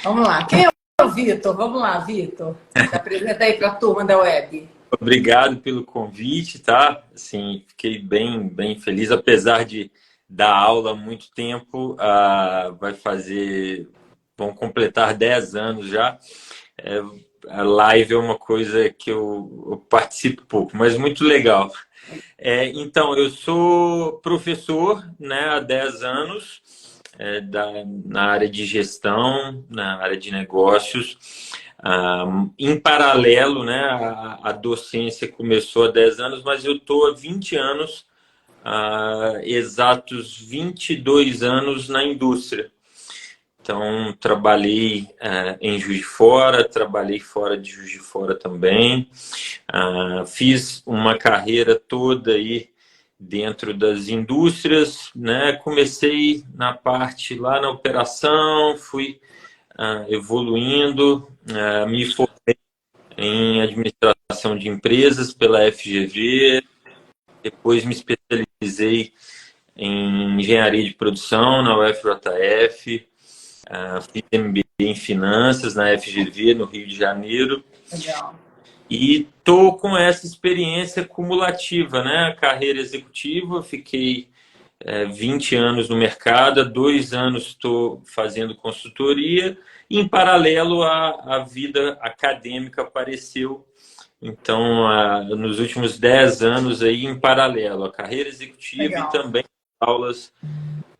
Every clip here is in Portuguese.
Vamos lá. Quem é o Vitor? Vamos lá, Vitor. Se apresenta aí para a turma da web. Obrigado pelo convite, tá? Assim, fiquei bem feliz, apesar de dar aula há muito tempo, vão completar 10 anos já. É, a live é uma coisa que eu participo pouco, mas muito legal. Então, eu sou professor, né, há 10 anos, na área de gestão, na área de negócios. Em paralelo, né, a docência começou há 10 anos, mas eu estou há 20 anos, exatos 22 anos na indústria. Então, trabalhei em Juiz de Fora, trabalhei fora de Juiz de Fora também. Fiz uma carreira toda aí dentro das indústrias, né? Comecei na parte lá na operação, fui evoluindo, me formei em administração de empresas pela FGV, depois me especializei em engenharia de produção na UFJF, fiz MBA em finanças na FGV, no Rio de Janeiro. Legal. E tô com essa experiência cumulativa, né? Carreira executiva, fiquei 20 anos no mercado, há 2 anos estou fazendo consultoria, e em paralelo a vida acadêmica apareceu. Então, nos últimos 10 anos aí, em paralelo, a carreira executiva e Legal. também aulas.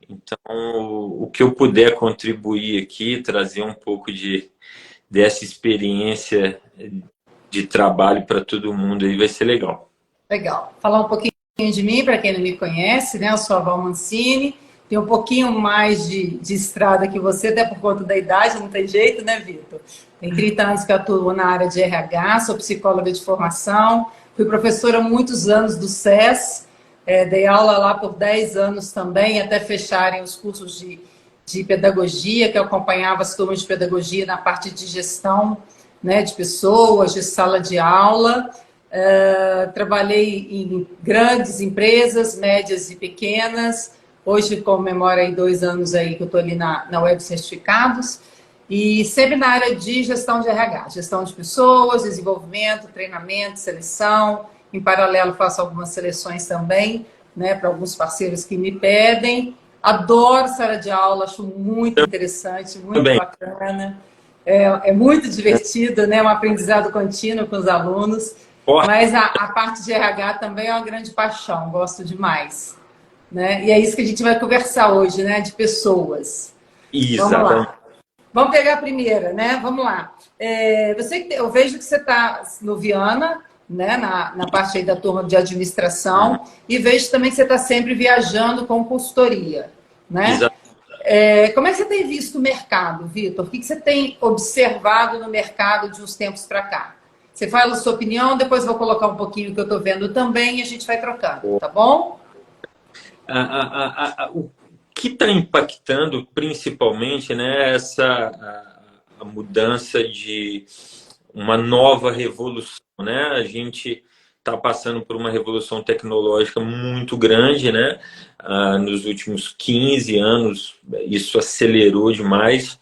Então, o que eu puder contribuir aqui, trazer um pouco dessa experiência de trabalho para todo mundo aí vai ser legal. Legal. Falar um pouquinho de mim, para quem não me conhece, né? Eu sou a Val Mancini, tenho um pouquinho mais de estrada que você, até por conta da idade, não tem jeito, né, Vitor? Tem 30 anos que atuo na área de RH, sou psicóloga de formação, fui professora há muitos anos do SES, dei aula lá por 10 anos também, até fecharem os cursos de pedagogia, que eu acompanhava as turmas de pedagogia na parte de gestão, né, de pessoas, de sala de aula. Trabalhei em grandes empresas, médias e pequenas. Hoje comemoro aí 2 anos aí que eu estou ali na Web Certificados. E sempre na área de gestão de RH, gestão de pessoas, desenvolvimento, treinamento, seleção. Em paralelo, faço algumas seleções também, né, para alguns parceiros que me pedem. Adoro sala de aula, acho muito interessante, muito Também. bacana. É muito divertido, né? Um aprendizado contínuo com os alunos. Forte. Mas a parte de RH também é uma grande paixão, gosto demais. Né? E é isso que a gente vai conversar hoje, né? De pessoas. Vamos Exatamente. lá. Vamos pegar a primeira, né? Vamos lá. Eu vejo que você está no Viana, né? Na parte aí da turma de administração, e vejo também que você está sempre viajando com consultoria, né? Exatamente. Como é que você tem visto o mercado, Vitor? O que você tem observado no mercado de uns tempos para cá? Você fala a sua opinião, depois eu vou colocar um pouquinho o que eu estou vendo também e a gente vai trocando, tá bom? O que está impactando principalmente, né, a mudança de uma nova revolução, né? A gente está passando por uma revolução tecnológica muito grande, né? Nos últimos 15 anos isso acelerou demais.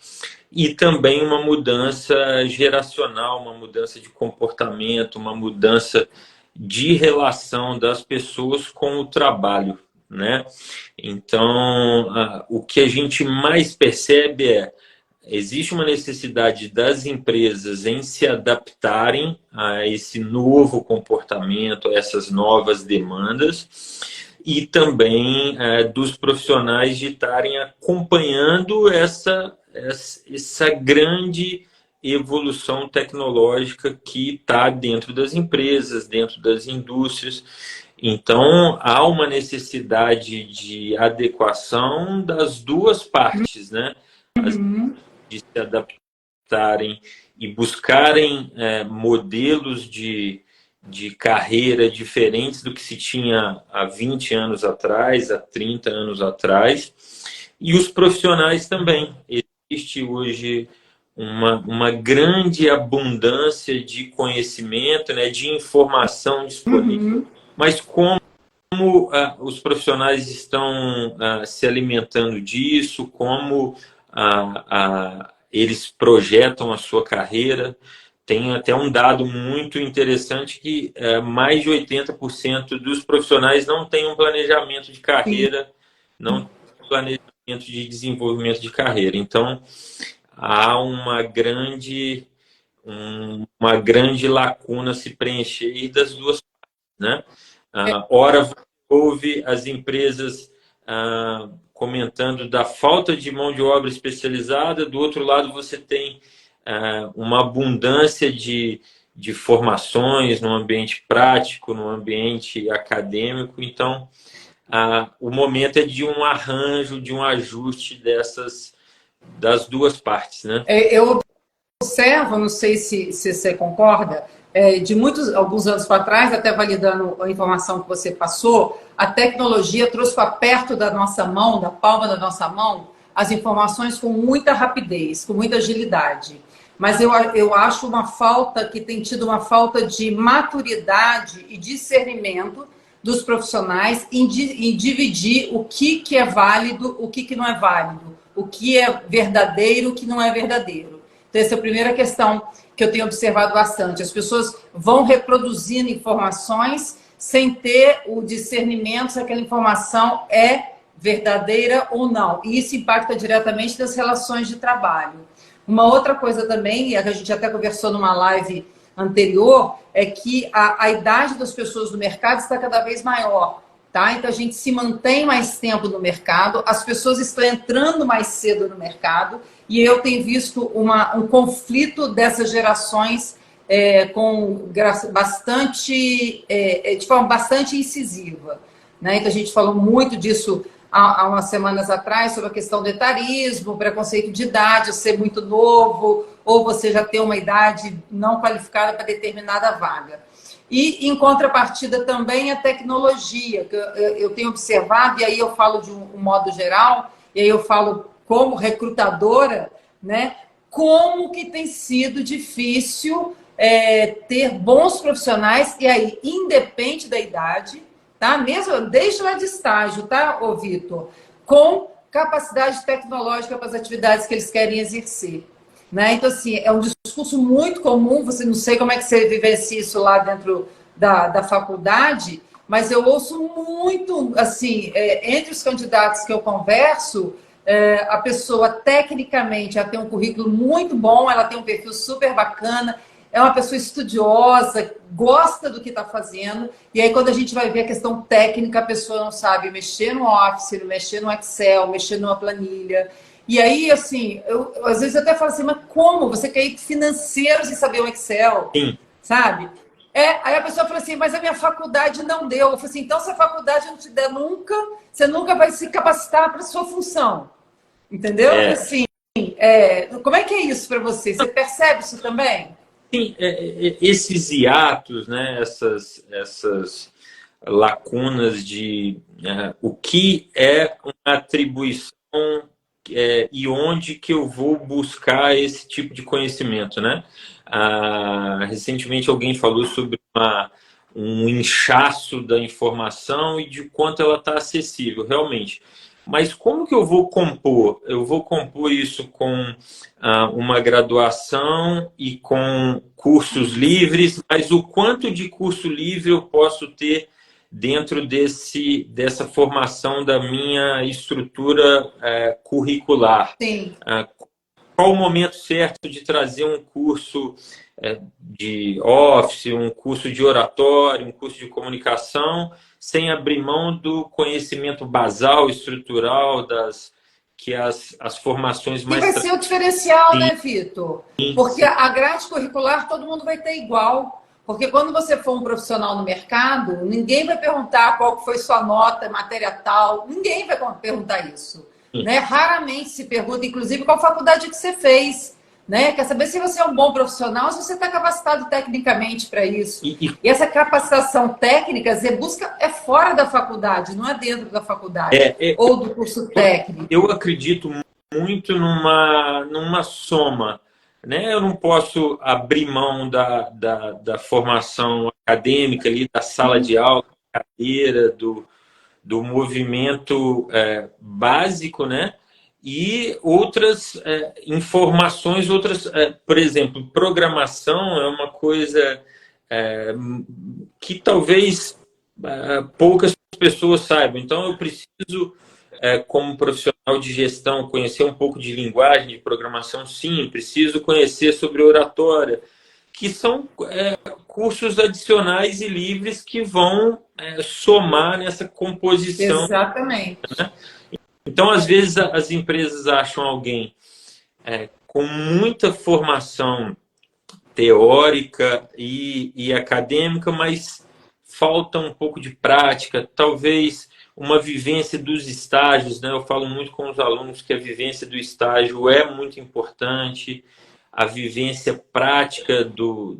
E também uma mudança geracional, uma mudança de comportamento, uma mudança de relação das pessoas com o trabalho, né? Então, o que a gente mais percebe existe uma necessidade das empresas em se adaptarem a esse novo comportamento, a essas novas demandas, e também dos profissionais de estarem acompanhando essa grande evolução tecnológica que está dentro das empresas, dentro das indústrias. Então, há uma necessidade de adequação das duas partes, né? De se adaptarem e buscarem modelos de carreira diferentes do que se tinha há 20 anos atrás, há 30 anos atrás. E os profissionais também. Existe hoje uma grande abundância de conhecimento, né, de informação disponível, mas como os profissionais estão se alimentando disso, como eles projetam a sua carreira. Tem até um dado muito interessante que mais de 80% dos profissionais não têm um planejamento de carreira, não tem um planejamento de desenvolvimento de carreira. Então, há uma grande lacuna a se preencher das duas partes, né? Ora, você ouve as empresas comentando da falta de mão de obra especializada, do outro lado você tem uma abundância de formações no ambiente prático, no ambiente acadêmico. Então, o momento é de um arranjo, de um ajuste das duas partes, né? Eu observo, não sei se você concorda, de alguns anos para trás, até validando a informação que você passou, a tecnologia trouxe para perto da nossa mão, da palma da nossa mão, as informações com muita rapidez, com muita agilidade. Mas eu acho uma falta, que tem tido uma falta de maturidade e discernimento dos profissionais em dividir o que é válido, o que não é válido, o que é verdadeiro, o que não é verdadeiro. Então, essa é a primeira questão que eu tenho observado bastante. As pessoas vão reproduzindo informações sem ter o discernimento se aquela informação é verdadeira ou não. E isso impacta diretamente nas relações de trabalho. Uma outra coisa também, e a gente até conversou numa live anterior, é que a idade das pessoas no mercado está cada vez maior. Tá? Então, a gente se mantém mais tempo no mercado, as pessoas estão entrando mais cedo no mercado, e eu tenho visto um conflito dessas gerações de forma bastante incisiva. Né? Então, a gente falou muito disso há umas semanas atrás, sobre a questão do etarismo, preconceito de idade, ser muito novo, ou você já ter uma idade não qualificada para determinada vaga. E, em contrapartida, também a tecnologia, que eu tenho observado, e aí eu falo de um modo geral, e aí eu falo como recrutadora, né, como que tem sido difícil ter bons profissionais, e aí, independe da idade, tá? Mesmo desde lá de estágio, tá, ô Vitor? Com capacidade tecnológica para as atividades que eles querem exercer. Né? Então, assim, é um discurso muito comum, você não sei como é que você vivencia isso lá dentro da faculdade, mas eu ouço muito, assim, entre os candidatos que eu converso, a pessoa, tecnicamente, ela tem um currículo muito bom, ela tem um perfil super bacana, é uma pessoa estudiosa, gosta do que está fazendo, e aí quando a gente vai ver a questão técnica, a pessoa não sabe mexer no Office, mexer no Excel, mexer numa planilha. E aí, assim, eu às vezes até falo assim, mas como? Você quer ir financeiro sem saber o Excel? Sim. Sabe? Aí a pessoa fala assim, mas a minha faculdade não deu. Eu falo assim, então se a faculdade não te der nunca, você nunca vai se capacitar para a sua função. Entendeu? Assim, como é que é isso para você? Você percebe isso também? Sim, esses hiatos, né, essas lacunas de o que é uma atribuição e onde que eu vou buscar esse tipo de conhecimento, né? Recentemente alguém falou sobre um inchaço da informação e de quanto ela está acessível, realmente. Mas como que eu vou compor? Eu vou compor isso com uma graduação e com cursos livres, mas o quanto de curso livre eu posso ter dentro dessa formação da minha estrutura curricular? Sim. Qual o momento certo de trazer um curso de Office, um curso de oratório, um curso de comunicação, sem abrir mão do conhecimento basal, estrutural, que as formações mais... E vai ser o diferencial, né, Vitor? Porque a grade curricular todo mundo vai ter igual. Porque quando você for um profissional no mercado, ninguém vai perguntar qual foi sua nota, matéria tal. Ninguém vai perguntar isso. Né? Raramente se pergunta, inclusive, qual faculdade que você fez. Né? Quer saber se você é um bom profissional, se você está capacitado tecnicamente para isso. E essa capacitação técnica, é fora da faculdade, não é dentro da faculdade. Ou do curso técnico. Eu acredito muito numa soma. Né? Eu não posso abrir mão da formação acadêmica, ali, da sala de aula, da cadeira, do movimento básico, né? e outras informações, por exemplo, programação é uma coisa que talvez poucas pessoas saibam. Então, eu preciso, como profissional de gestão, conhecer um pouco de linguagem de programação, sim, preciso conhecer sobre oratória, que são cursos adicionais e livres que vão somar nessa composição. Exatamente. Então, às vezes, as empresas acham alguém com muita formação teórica e acadêmica, mas falta um pouco de prática, talvez uma vivência dos estágios, né? Eu falo muito com os alunos que a vivência do estágio é muito importante, a vivência prática do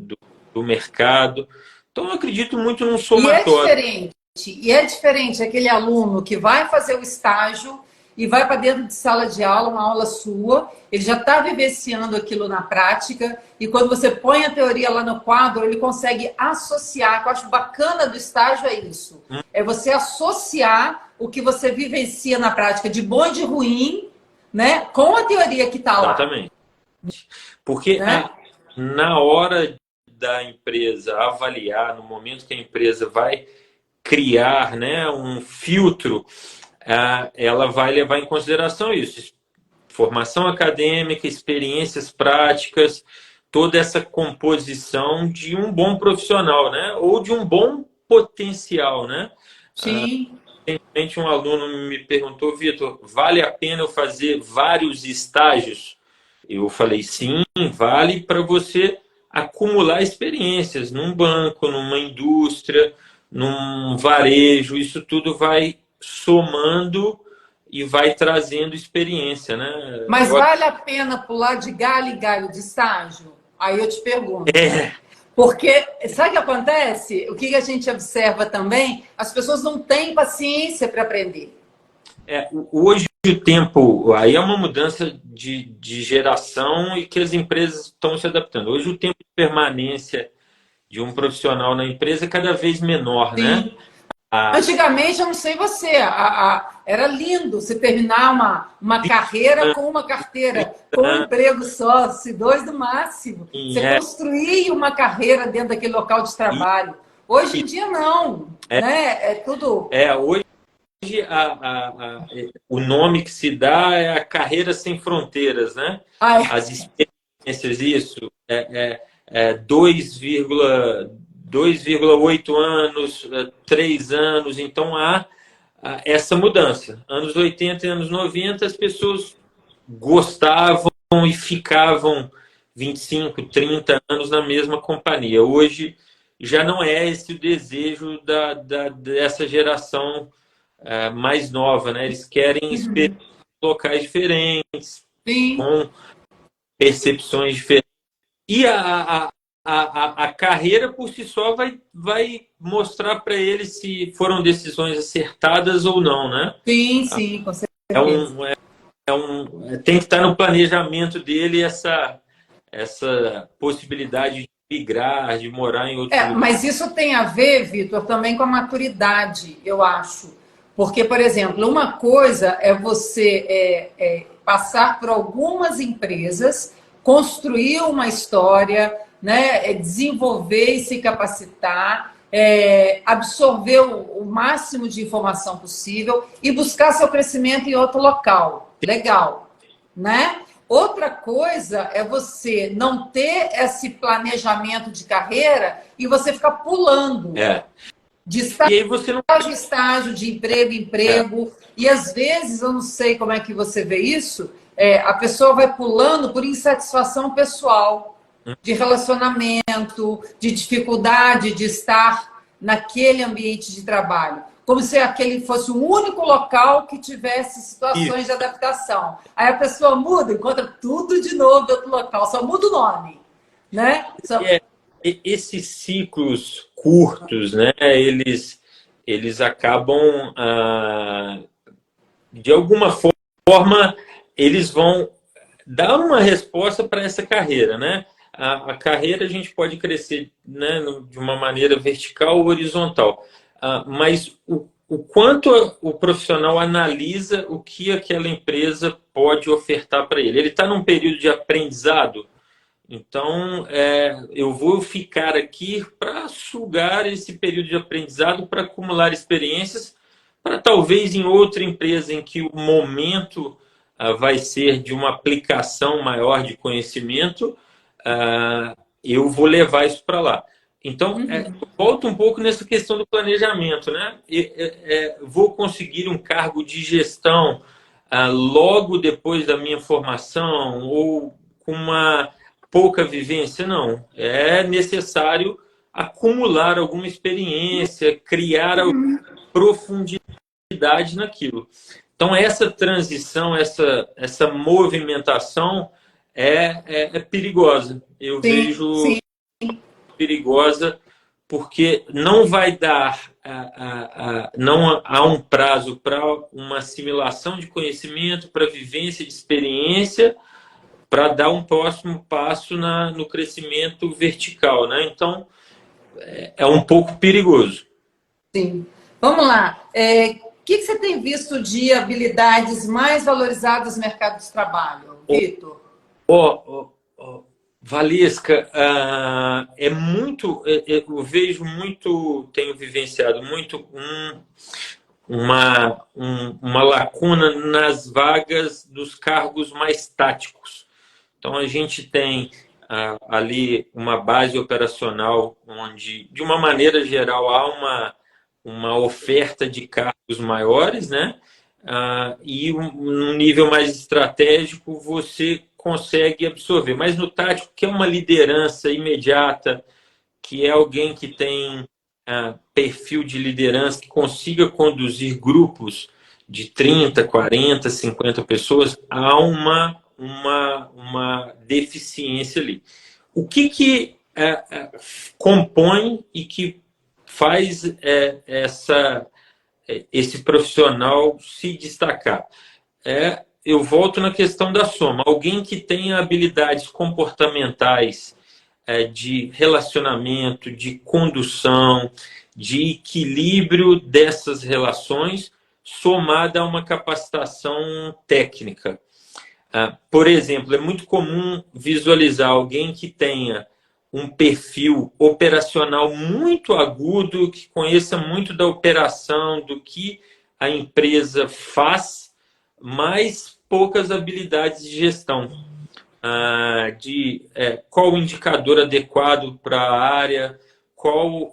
mercado. Então, eu acredito muito num somatório. E é diferente aquele aluno que vai fazer o estágio e vai para dentro de sala de aula, uma aula sua, ele já está vivenciando aquilo na prática, e quando você põe a teoria lá no quadro, ele consegue associar. O que eu acho bacana do estágio é isso. É você associar o que você vivencia na prática, de bom e de ruim, né, com a teoria que está lá. Exatamente. Porque né? na hora da empresa avaliar, no momento que a empresa vai criar, né, um filtro, ela vai levar em consideração isso. Formação acadêmica, experiências práticas, toda essa composição de um bom profissional, né? Ou de um bom potencial, né? Sim. Recentemente um aluno me perguntou, Vitor, vale a pena eu fazer vários estágios? Eu falei, sim, vale para você acumular experiências num banco, numa indústria, num varejo, isso tudo vai somando e vai trazendo experiência, né? Mas vale a pena pular de galho em galho de estágio? Aí eu te pergunto. Porque, sabe o que acontece? O que a gente observa também? As pessoas não têm paciência para aprender. Hoje o tempo, aí é uma mudança de geração e que as empresas estão se adaptando. Hoje o tempo de permanência de um profissional na empresa é cada vez menor, Sim. né? Antigamente, eu não sei você, era lindo você terminar uma carreira com uma carteira, com um emprego só, se dois no máximo. Você construir uma carreira dentro daquele local de trabalho. Hoje em dia, não. Né? É tudo. Hoje o nome que se dá é a carreira sem fronteiras, né? As experiências, isso, 2,8 anos, 3 anos, então há essa mudança. Anos 80 e anos 90, as pessoas gostavam e ficavam 25, 30 anos na mesma companhia. Hoje já não é esse o desejo dessa geração mais nova, né? Eles querem experiências locais diferentes, com percepções diferentes. E a carreira por si só vai mostrar para eles se foram decisões acertadas ou não, né? Sim, com certeza. Tem que estar no planejamento dele essa possibilidade de migrar, de morar em outro lugar. Mas isso tem a ver, Vitor, também com a maturidade, eu acho. Porque, por exemplo, uma coisa é você passar por algumas empresas, construir uma história, né, desenvolver e se capacitar, absorver o máximo de informação possível e buscar seu crescimento em outro local. Legal, né? Outra coisa é você não ter esse planejamento de carreira e você ficar pulando. De estágio, e aí você não... estágio, de emprego em emprego. E às vezes, eu não sei como é que você vê isso, a pessoa vai pulando por insatisfação pessoal, de relacionamento, de dificuldade de estar naquele ambiente de trabalho. Como se aquele fosse o único local que tivesse situações de adaptação. Aí a pessoa muda, encontra tudo de novo em outro local, só muda o nome. Né? Esses ciclos curtos, né, eles acabam, de alguma forma, eles vão dar uma resposta para essa carreira, né? A carreira a gente pode crescer, né, de uma maneira vertical ou horizontal, mas o quanto o profissional analisa o que aquela empresa pode ofertar para ele. Ele está num período de aprendizado, então eu vou ficar aqui para sugar esse período de aprendizado, para acumular experiências, para talvez em outra empresa em que o momento vai ser de uma aplicação maior de conhecimento, eu vou levar isso para lá. Então, volta um pouco nessa questão do planejamento, né? Vou conseguir um cargo de gestão logo depois da minha formação ou com uma pouca vivência? Não. É necessário acumular alguma experiência, criar alguma profundidade naquilo. Então, essa transição, essa movimentação é perigosa. Eu vejo perigosa porque não vai dar, não há um prazo para uma assimilação de conhecimento, para vivência de experiência, para dar um próximo passo no crescimento vertical, né? Então, é um pouco perigoso. Sim. Vamos lá. O que você tem visto de habilidades mais valorizadas no mercado de trabalho, Vitor? Valesca, eu vejo muito, tenho vivenciado muito uma lacuna nas vagas dos cargos mais táticos. Então, a gente tem ali uma base operacional onde, de uma maneira geral, há uma oferta de cargos maiores, né? E num nível mais estratégico você consegue absorver. Mas no tático, que é uma liderança imediata, que é alguém que tem perfil de liderança, que consiga conduzir grupos de 30, 40, 50 pessoas, há uma deficiência ali. O que compõe e que faz esse profissional se destacar? Eu volto na questão da soma. Alguém que tenha habilidades comportamentais de relacionamento, de condução, de equilíbrio dessas relações, somada a uma capacitação técnica. Por exemplo, é muito comum visualizar alguém que tenha um perfil operacional muito agudo, que conheça muito da operação, do que a empresa faz, mas poucas habilidades de gestão, de qual o indicador adequado para a área, qual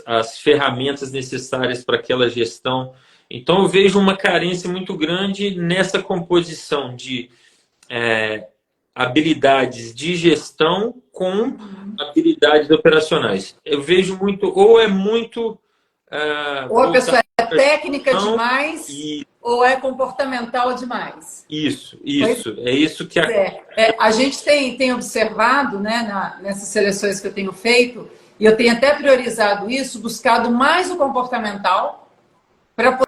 as ferramentas necessárias para aquela gestão. Então, eu vejo uma carência muito grande nessa composição de habilidades de gestão com habilidades operacionais. Eu vejo muito, ou é muito... ou a pessoa é técnica demais, ou é comportamental demais. Isso. É isso que a gente tem observado, né, nessas seleções que eu tenho feito, e eu tenho até priorizado isso, buscado mais o comportamental para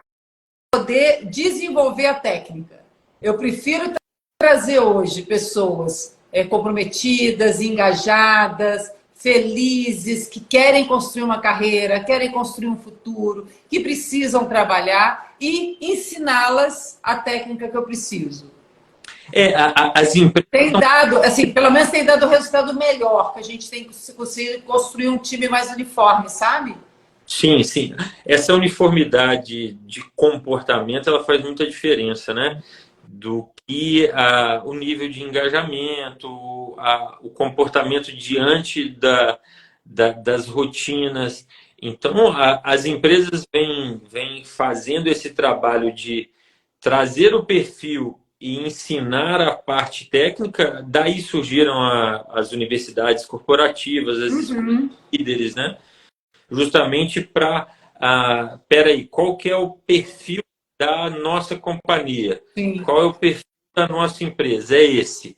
poder desenvolver a técnica. Eu prefiro trazer hoje pessoas comprometidas, engajadas, felizes, que querem construir uma carreira, querem construir um futuro, que precisam trabalhar e ensiná-las a técnica que eu preciso. As empresas tem dado, assim, pelo menos tem dado resultado melhor, que a gente tem conseguido construir um time mais uniforme, sabe? Sim. Essa uniformidade de comportamento, ela faz muita diferença, né? Do que o nível de engajamento, o comportamento diante das rotinas. Então, as empresas vêm fazendo esse trabalho de trazer o perfil e ensinar a parte técnica. Daí surgiram as universidades corporativas, as líderes, né? Justamente para... peraí, qual que é o perfil da nossa companhia? Sim. Qual é o perfil da nossa empresa? É esse.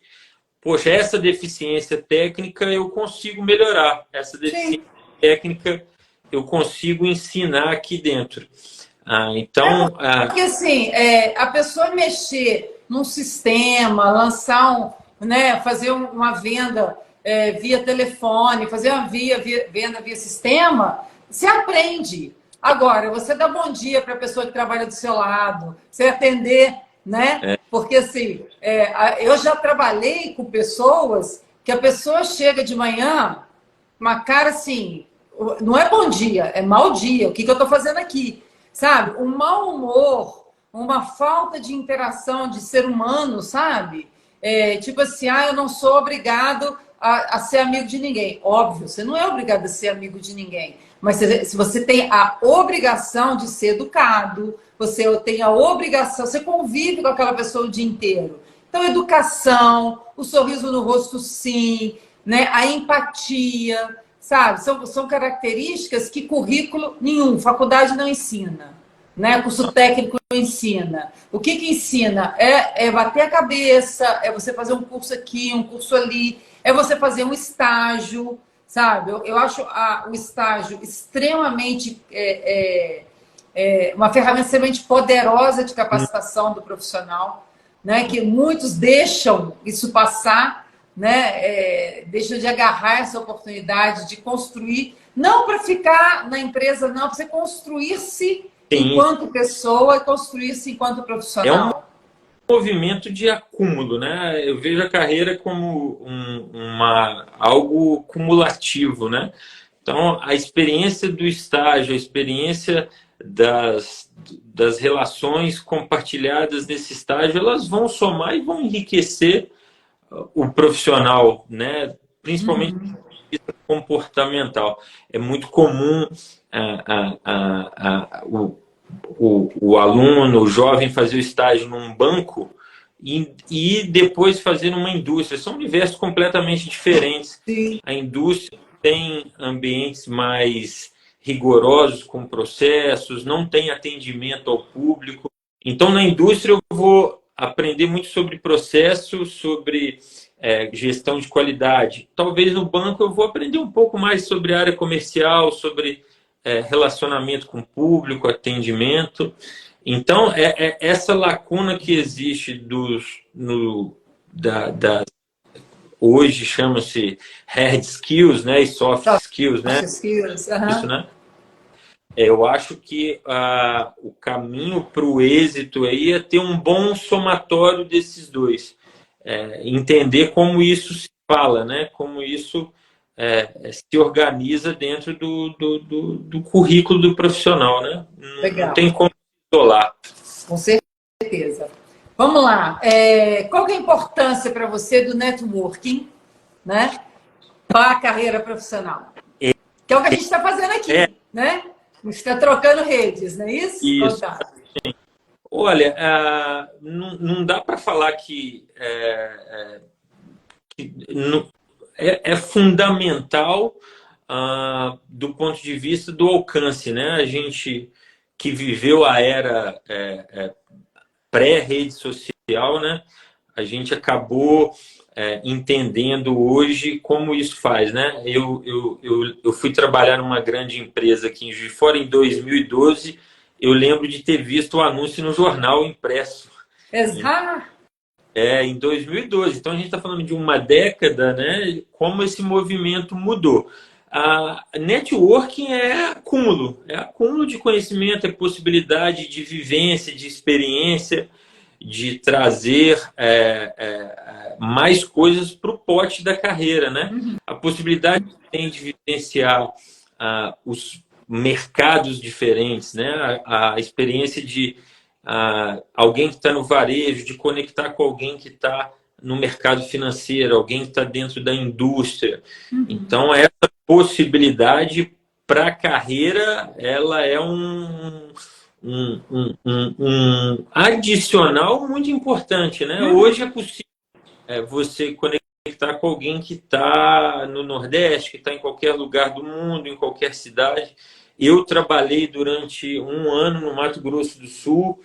Poxa, essa deficiência técnica eu consigo melhorar. Essa deficiência técnica eu consigo ensinar aqui dentro. Então... Porque assim, a pessoa mexer num sistema, lançar fazer uma venda via telefone, fazer uma venda via sistema, se aprende. Agora, você dá bom dia para a pessoa que trabalha do seu lado, você atender, né? Porque assim, eu já trabalhei com pessoas que a pessoa chega de manhã, uma cara assim, não é bom dia, é mau dia. O que eu estou fazendo aqui? Sabe? Um mau humor, uma falta de interação de ser humano, sabe? Tipo assim, eu não sou obrigado a ser amigo de ninguém. Óbvio, você não é obrigado a ser amigo de ninguém. Mas se você tem a obrigação de ser educado, você tem a obrigação, você convive com aquela pessoa o dia inteiro. Então, educação, o sorriso no rosto, sim, né? A empatia, sabe? São características que currículo nenhum, faculdade não ensina, né? Curso técnico não ensina. O que ensina? É bater a cabeça, é você fazer um curso aqui, um curso ali, é você fazer um estágio, sabe? Eu acho o estágio extremamente uma ferramenta extremamente poderosa de capacitação do profissional, né? Que muitos deixam isso passar, né? Deixam de agarrar essa oportunidade de construir, não para ficar na empresa, não, para você construir-se enquanto pessoa e construir-se enquanto profissional. Movimento de acúmulo, né? Eu vejo a carreira como algo cumulativo, né? Então, a experiência do estágio, a experiência das relações compartilhadas nesse estágio, elas vão somar e vão enriquecer o profissional, né? Principalmente comportamental. É muito comum o aluno, o jovem fazer o estágio num banco e depois fazer numa indústria. São universos completamente diferentes. Sim. A indústria tem ambientes mais rigorosos com processos, não tem atendimento ao público. Então, na indústria, eu vou aprender muito sobre processo, sobre gestão de qualidade. Talvez no banco eu vou aprender um pouco mais sobre área comercial, sobre relacionamento com o público, atendimento. Então, essa lacuna que existe hoje chama-se hard skills, né, e soft skills, né? Skills, Isso, né? Eu acho que o caminho para o êxito aí é ter um bom somatório desses dois. Entender como isso se fala, né? Como isso se organiza dentro do currículo do profissional, né? Legal. Não tem como isolar. Com certeza. Vamos lá. Qual que é a importância para você do networking, né, para a carreira profissional? Que é o que a gente está fazendo aqui, né? A gente está trocando redes, não é isso? Isso. Olha, não dá para falar que é fundamental do ponto de vista do alcance, né? A gente que viveu a era pré-rede social, né? A gente acabou entendendo hoje como isso faz, né? Eu fui trabalhar numa grande empresa aqui em Juiz de Fora em 2012. Eu lembro de ter visto o anúncio no jornal impresso. Exato. Em 2012. Então, a gente está falando de uma década, né? Como esse movimento mudou. A networking é acúmulo de conhecimento, é possibilidade de vivência, de experiência, de trazer mais coisas para o pote da carreira, né? A possibilidade que tem de vivenciar os mercados diferentes, né? A experiência de alguém que está no varejo, de conectar com alguém que está no mercado financeiro, alguém que está dentro da indústria. Então, essa possibilidade para a carreira, ela é um adicional muito importante, né? Hoje é possível você conectar com alguém que está no Nordeste, que está em qualquer lugar do mundo, em qualquer cidade. Eu trabalhei durante um ano no Mato Grosso do Sul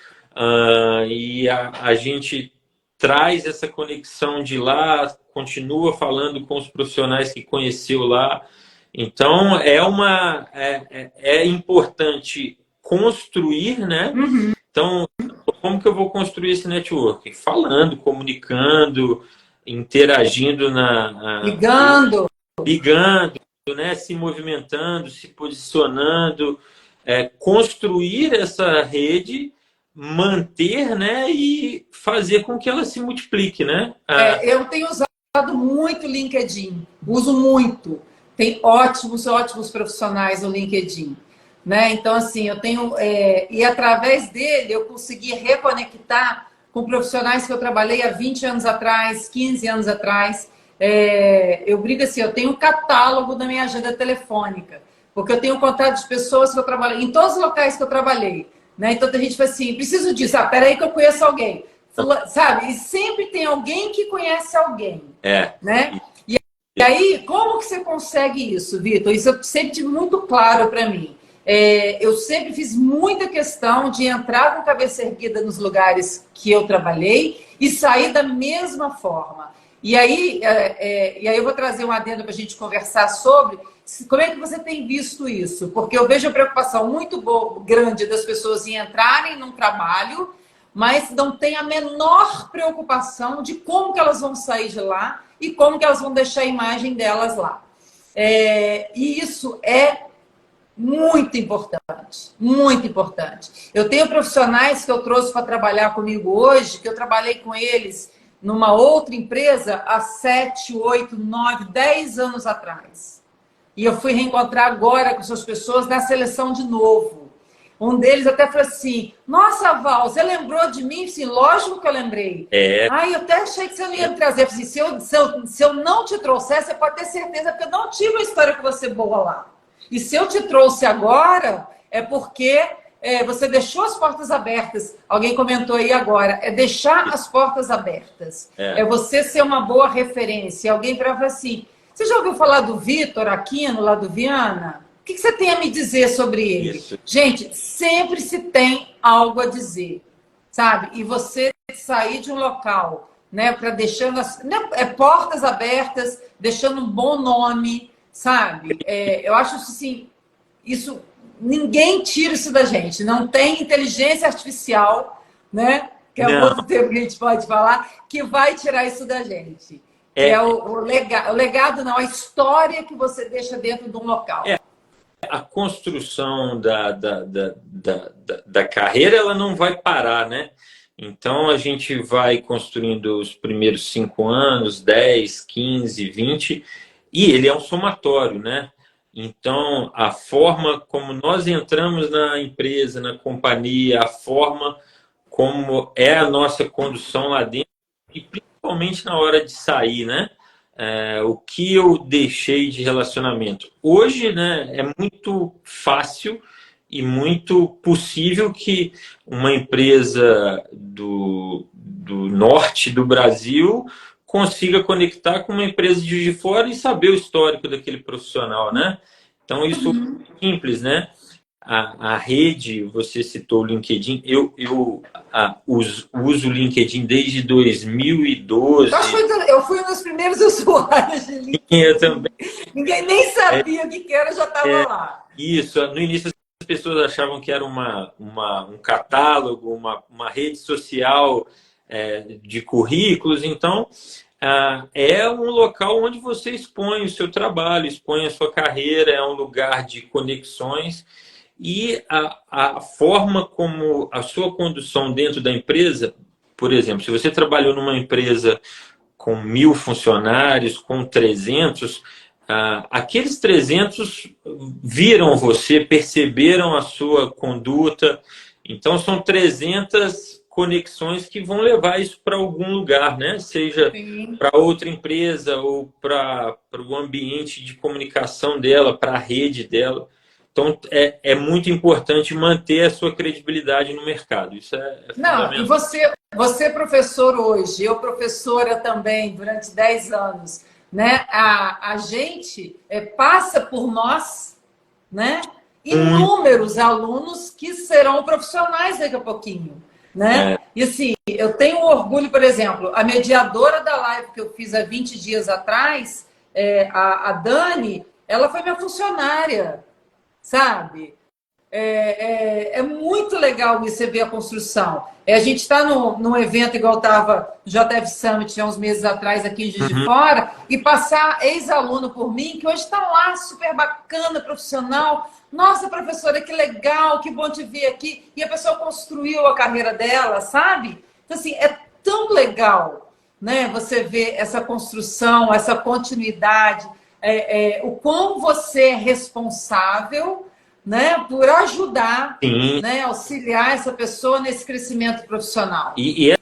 e a gente traz essa conexão de lá, continua falando com os profissionais que conheceu lá. Então, é importante construir, né? Então, como que eu vou construir esse networking? Falando, comunicando, interagindo ligando, né? Se movimentando, se posicionando, construir essa rede, manter, né, e fazer com que ela se multiplique, né? Eu tenho usado muito o LinkedIn, uso muito. Tem ótimos, ótimos profissionais no LinkedIn. Né? Então, assim, eu tenho. E através dele eu consegui reconectar com profissionais que eu trabalhei há 20 anos atrás, 15 anos atrás. Eu brigo assim, eu tenho um catálogo da minha agenda telefônica, porque eu tenho contato de pessoas que eu trabalhei, em todos os locais que eu trabalhei. Né? Então, tem gente que fala assim, preciso disso, peraí que eu conheço alguém. Sabe? E sempre tem alguém que conhece alguém. Né? E aí, como que você consegue isso, Vitor? Isso eu sempre tive muito claro para mim. Eu sempre fiz muita questão de entrar com cabeça erguida nos lugares que eu trabalhei e sair da mesma forma. E aí eu vou trazer um adendo para a gente conversar sobre como é que você tem visto isso. Porque eu vejo a preocupação muito grande das pessoas em entrarem num trabalho, mas não tem a menor preocupação de como que elas vão sair de lá e como que elas vão deixar a imagem delas lá. E isso é muito importante, muito importante. Eu tenho profissionais que eu trouxe para trabalhar comigo hoje, que eu trabalhei com eles numa outra empresa há 7, 8, 9, 10 anos atrás. E eu fui reencontrar agora com essas pessoas na seleção de novo. Um deles até falou assim, nossa, Val, você lembrou de mim? Sim, lógico que eu lembrei. Eu até achei que você não ia me trazer. Eu falei, se eu não te trouxer, você pode ter certeza que eu não tive uma história com você boa lá. E se eu te trouxe agora, é porque você deixou as portas abertas. Alguém comentou aí agora, é deixar as portas abertas. É você ser uma boa referência. Alguém para falar assim, você já ouviu falar do Vitor Aquino, lá do Viana? O que você tem a me dizer sobre ele? Isso. Gente, sempre se tem algo a dizer, sabe? E você sair de um local, né, para deixando portas abertas, deixando um bom nome, sabe? Eu acho assim, isso ninguém tira isso da gente. Não tem inteligência artificial, né? Que é outro termo que a gente pode falar, que vai tirar isso da gente. Que é o legado, não, a história que você deixa dentro de um local. A construção da carreira, ela não vai parar, né? Então, a gente vai construindo os primeiros 5 anos, 10, 15, 20, e ele é um somatório, né? Então, a forma como nós entramos na empresa, na companhia, a forma como é a nossa condução lá dentro, e principalmente na hora de sair, né? O que eu deixei de relacionamento. Hoje, né, é muito fácil e muito possível que uma empresa do norte do Brasil consiga conectar com uma empresa de fora e saber o histórico daquele profissional, né? Então, isso é simples, né? A rede, você citou o LinkedIn, eu uso o LinkedIn desde 2012. Eu fui um dos primeiros usuários de LinkedIn. Eu também. Ninguém nem sabia o que era, já estava lá. Isso, no início as pessoas achavam que era um catálogo, uma rede social de currículos, então é um local onde você expõe o seu trabalho, expõe a sua carreira, é um lugar de conexões. E a forma como a sua condução dentro da empresa, por exemplo, se você trabalhou numa empresa com 1.000 funcionários, com 300, aqueles 300 viram você, perceberam a sua conduta. Então, são 300 conexões que vão levar isso para algum lugar, né? Seja para outra empresa ou para o ambiente de comunicação dela, para a rede dela. Então, é muito importante manter a sua credibilidade no mercado. Isso é fundamental. Não, e você professor hoje, eu professora também durante 10 anos, né? A gente passa por nós, né? Inúmeros alunos que serão profissionais daqui a pouquinho, né? E assim, eu tenho orgulho, por exemplo, a mediadora da live que eu fiz há 20 dias atrás, a Dani, ela foi minha funcionária. Sabe? É muito legal você ver a construção. A gente está num evento igual estava no JF Summit há uns meses atrás, aqui em Juiz de Uhum. Fora, e passar ex-aluno por mim, que hoje está lá, super bacana, profissional. Nossa, professora, que legal, que bom te ver aqui. E a pessoa construiu a carreira dela, sabe? Então, assim, é tão legal, né? Você ver essa construção, essa continuidade, o quão você é responsável, né, por ajudar, Sim. né, auxiliar essa pessoa nesse crescimento profissional. E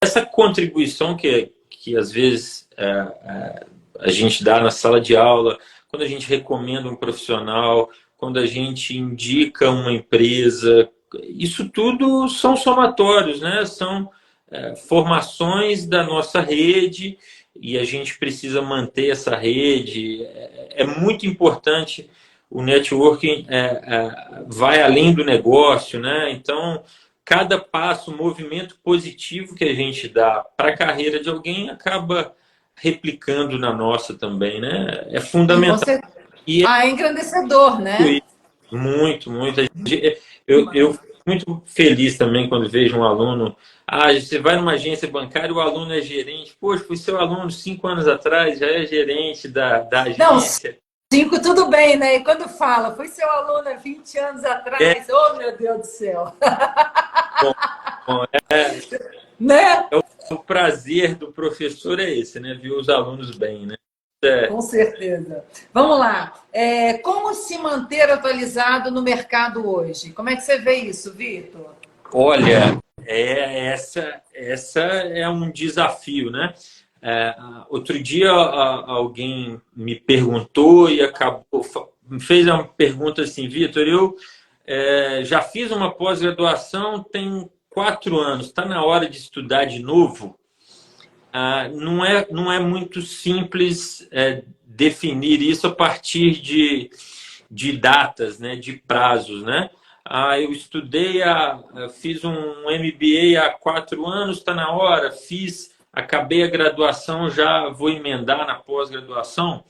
essa contribuição que às vezes a gente dá na sala de aula, quando a gente recomenda um profissional, quando a gente indica uma empresa, isso tudo são somatórios, né? São formações da nossa rede e a gente precisa manter essa rede. É muito importante. O networking vai além do negócio, né? Então, cada passo, movimento positivo que a gente dá para a carreira de alguém acaba replicando na nossa também, né? É Sim, com fundamental. certeza. E é Ah, é engrandecedor, né? muito, muito. Eu fico muito feliz também quando vejo um aluno. Ah, você vai numa agência bancária, o aluno é gerente. Poxa, fui seu aluno 5 anos atrás, já é gerente da Não, agência. 5 tudo bem, né? E quando fala, fui seu aluno há 20 anos É atrás, oh meu Deus do céu, bom, bom, né? o prazer do professor é esse, né? Ver os alunos bem, né? É, Com certeza. Vamos lá. Como se manter atualizado no mercado hoje? Como é que você vê isso, Vitor? olha, essa é um desafio, né? Outro dia alguém me perguntou e me fez uma pergunta assim, Vitor, eu já fiz uma pós-graduação tem 4 anos, está na hora de estudar de novo? Não é muito simples definir isso a partir de datas, né, de prazos, né? Eu estudei, fiz um MBA há 4 anos, está na hora, acabei a graduação, já vou emendar na pós-graduação.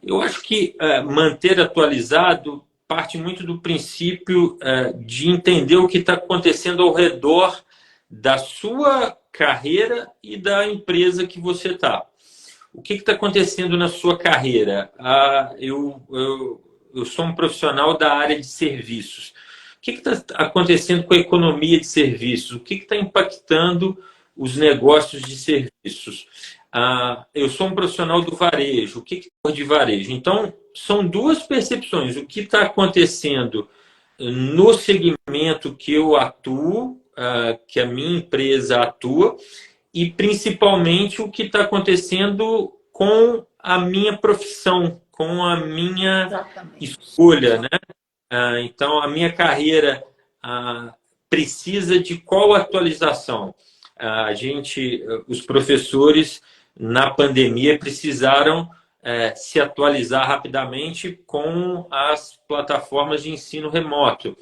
Eu acho que manter atualizado parte muito do princípio de entender o que está acontecendo ao redor da sua carreira e da empresa que você está. O que está acontecendo na sua carreira? Eu sou um profissional da área de serviços. O que está acontecendo com a economia de serviços? O que está impactando os negócios de serviços? Eu sou um profissional do varejo. O que é de varejo? Então, são duas percepções. O que está acontecendo no segmento que eu atuo, que a minha empresa atua, e principalmente o que está acontecendo com a minha profissão, com a minha Exatamente. escolha, né? Então, a minha carreira precisa de qual atualização? Os professores, na pandemia, precisaram se atualizar rapidamente com as plataformas de ensino remoto.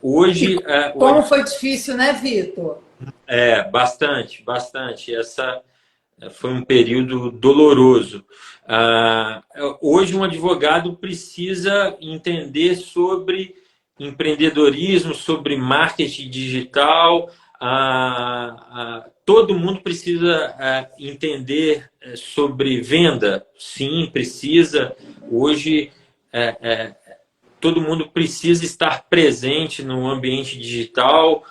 Hoje, Como foi difícil, né, Vitor? bastante, bastante. Essa foi um período doloroso. Hoje, um advogado precisa entender sobre empreendedorismo, sobre marketing digital. Todo mundo precisa entender sobre venda. Sim, precisa. Hoje, todo mundo precisa estar presente no ambiente digital.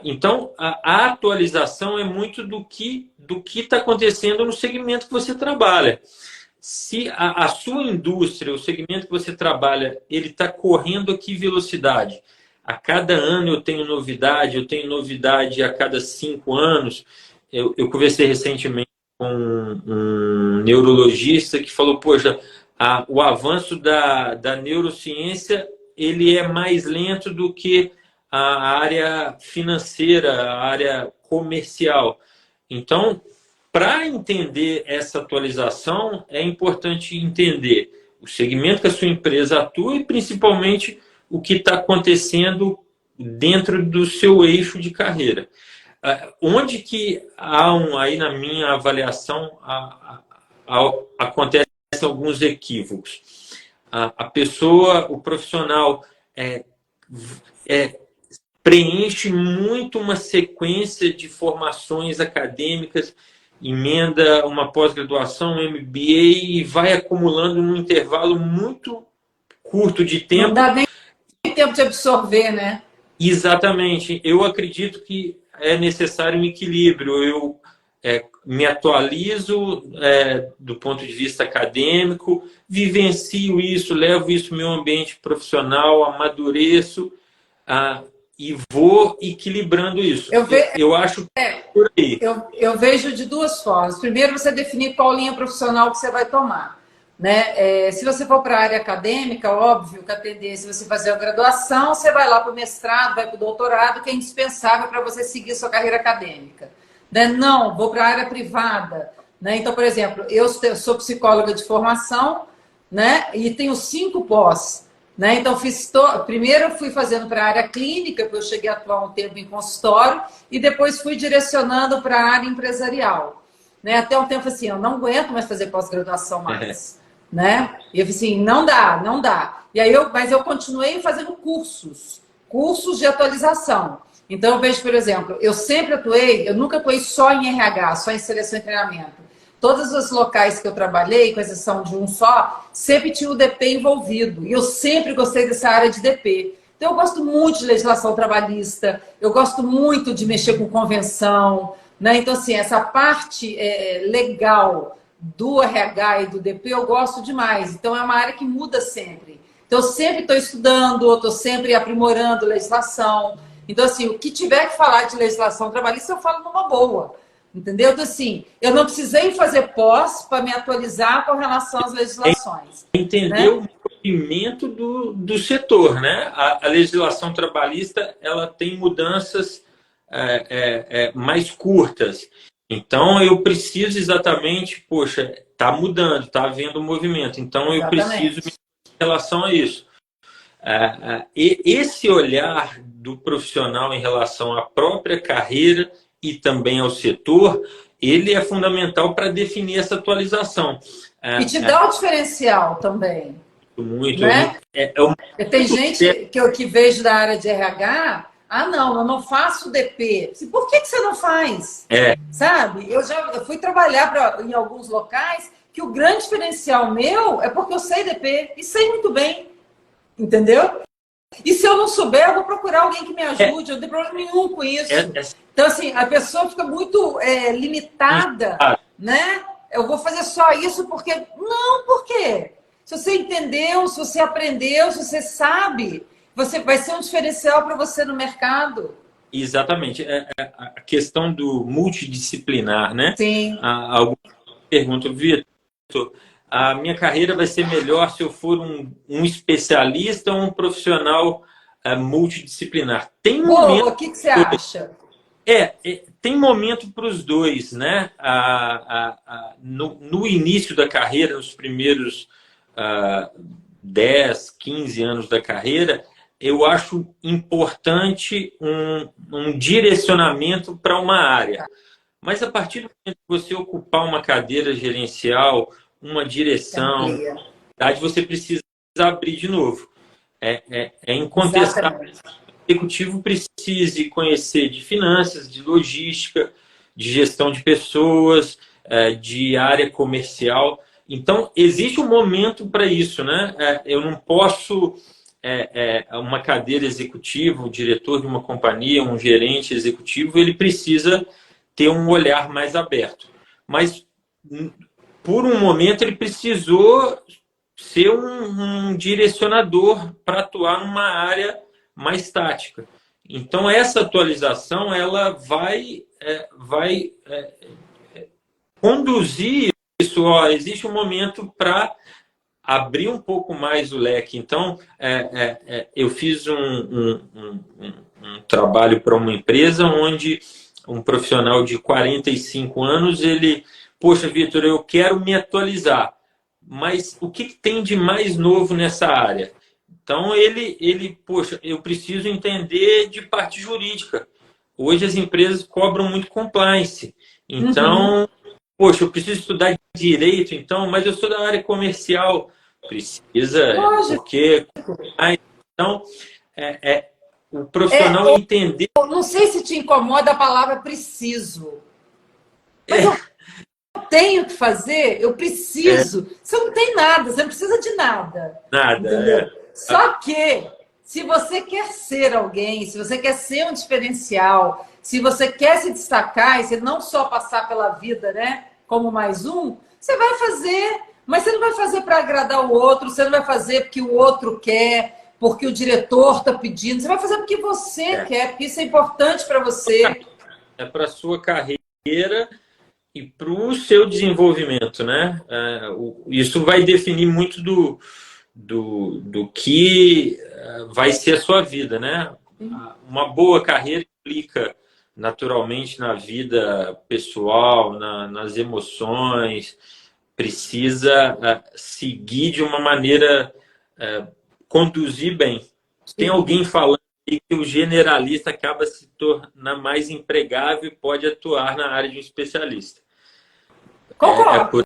Então, a atualização é muito do que está acontecendo no segmento que você trabalha. Se a sua indústria, o segmento que você trabalha, ele está correndo a que velocidade? A cada ano eu tenho novidade a cada 5 anos. Eu conversei recentemente com um neurologista que falou, poxa, o avanço da neurociência ele é mais lento do que a área financeira, a área comercial. Então, para entender essa atualização, é importante entender o segmento que a sua empresa atua e, principalmente, o que está acontecendo dentro do seu eixo de carreira. Onde que aí na minha avaliação, acontecem alguns equívocos. A pessoa, o profissional, é, preenche muito uma sequência de formações acadêmicas, emenda uma pós-graduação, um MBA e vai acumulando num intervalo muito curto de tempo. Não dá nem tempo de absorver, né? Exatamente. Eu acredito que é necessário um equilíbrio. Eu me atualizo do ponto de vista acadêmico, vivencio isso, levo isso no meu ambiente profissional, amadureço e vou equilibrando isso. Eu acho que é por aí. Eu vejo de duas formas. Primeiro, você definir qual linha profissional que você vai tomar. Né? Se você for para a área acadêmica, óbvio que a tendência é você fazer a graduação, você vai lá para o mestrado, vai para o doutorado, que é indispensável para você seguir sua carreira acadêmica. Né? Não, vou para a área privada. Né? Então, por exemplo, eu sou psicóloga de formação, né? E tenho 5 pós. Né? Então, primeiro fui fazendo para a área clínica, porque eu cheguei a atuar um tempo em consultório, e depois fui direcionando para a área empresarial. Né? Até um tempo assim, eu não aguento mais fazer pós-graduação mais. Né? E eu falei assim, não dá. E aí mas eu continuei fazendo cursos de atualização. Então eu vejo, por exemplo, eu nunca atuei só em RH, só em seleção e treinamento. Todos os locais que eu trabalhei, com exceção de um só, sempre tinha o DP envolvido. E eu sempre gostei dessa área de DP. Então eu gosto muito de legislação trabalhista, eu gosto muito de mexer com convenção, né? Então assim, essa parte legal do RH e do DP eu gosto demais. Então é uma área que muda sempre. Então eu sempre estou estudando, estou sempre aprimorando legislação. Então assim, o que tiver que falar de legislação trabalhista eu falo numa boa. Entendeu? Então assim, eu não precisei fazer pós para me atualizar com relação às legislações. Entender, né? O movimento do setor, né? A legislação trabalhista ela tem mudanças mais curtas. Então, eu preciso exatamente, poxa, está mudando, está havendo um movimento. Então, eu preciso em relação a isso. Esse olhar do profissional em relação à própria carreira e também ao setor, ele é fundamental para definir essa atualização. E te dá um diferencial também. Muito. Né? Tem gente que eu vejo da área de RH... não, eu não faço DP. Por que você não faz? Sabe? Eu fui trabalhar em alguns locais que o grande diferencial meu é porque eu sei DP e sei muito bem. Entendeu? E se eu não souber, eu vou procurar alguém que me ajude. Eu não tenho problema nenhum com isso. Então, assim, a pessoa fica muito limitada, né? Eu vou fazer só isso porque... Não, por quê? Se você entendeu, se você aprendeu, se você sabe... vai ser um diferencial para você no mercado. Exatamente. A questão do multidisciplinar, né? Sim. Alguns perguntam, Vitor, a minha carreira vai ser melhor se eu for um especialista ou um profissional multidisciplinar. Tem momento... O que você acha? Tem momento para os dois, né? No início da carreira, nos primeiros 10, 15 anos da carreira, eu acho importante um direcionamento para uma área. Mas a partir do momento que você ocupar uma cadeira gerencial, uma direção, você precisa abrir de novo. É incontestável que o executivo precise conhecer de finanças, de logística, de gestão de pessoas, de área comercial. Então, existe um momento para isso, né? Eu não posso... uma cadeira executiva, o diretor de uma companhia, um gerente executivo, ele precisa ter um olhar mais aberto. Mas, por um momento, ele precisou ser um direcionador para atuar numa área mais tática. Então, essa atualização ela vai conduzir isso. Existe um momento para abrir um pouco mais o leque. Então, eu fiz um trabalho para uma empresa onde um profissional de 45 anos, ele, poxa, Vitor, eu quero me atualizar, mas o que tem de mais novo nessa área? Então, poxa, eu preciso entender de parte jurídica. Hoje as empresas cobram muito compliance. Então, poxa, eu preciso estudar direito, então, mas eu sou da área comercial. Precisa, porque... Então, o profissional entender. Eu não sei se te incomoda a palavra preciso, mas eu tenho que fazer, eu preciso. Você não tem nada, você não precisa de nada. Nada. Entendeu? Só que, se você quer ser alguém, se você quer ser um diferencial, se você quer se destacar e você não só passar pela vida, né, como mais um, você vai fazer, mas você não vai fazer para agradar o outro, você não vai fazer porque o outro quer, porque o diretor está pedindo, você vai fazer porque você quer, porque isso é importante para você. É para a sua carreira e para o seu desenvolvimento, né? Isso vai definir muito do que vai ser a sua vida, né? Uma boa carreira implica naturalmente na vida pessoal, nas emoções, precisa seguir de uma maneira, conduzir bem. Tem alguém falando que o generalista acaba se tornando mais empregável e pode atuar na área de um especialista. Concordo.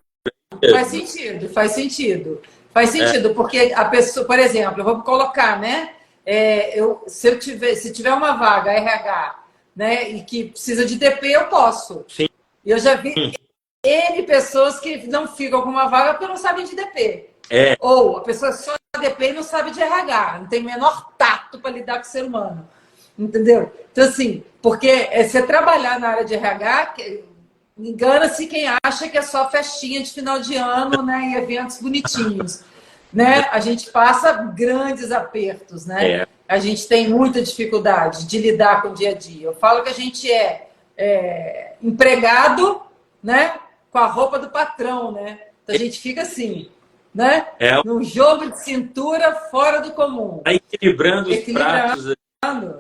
Faz sentido, faz sentido. Faz sentido, porque a pessoa, por exemplo, eu vou colocar, né? Se tiver uma vaga RH, né, e que precisa de DP, eu posso. Sim. Eu já vi N pessoas que não ficam com uma vaga porque não sabem de DP. Ou a pessoa só DP e não sabe de RH, não tem o menor tato para lidar com o ser humano. Entendeu? Então, assim, porque você trabalhar na área de RH, engana-se quem acha que é só festinha de final de ano, né, e eventos bonitinhos. Né? A gente passa grandes apertos, né? A gente tem muita dificuldade de lidar com o dia a dia. Eu falo que a gente é empregado, né, com a roupa do patrão, né? Então a gente fica assim, né? Num jogo de cintura fora do comum. Equilibrando os pratos.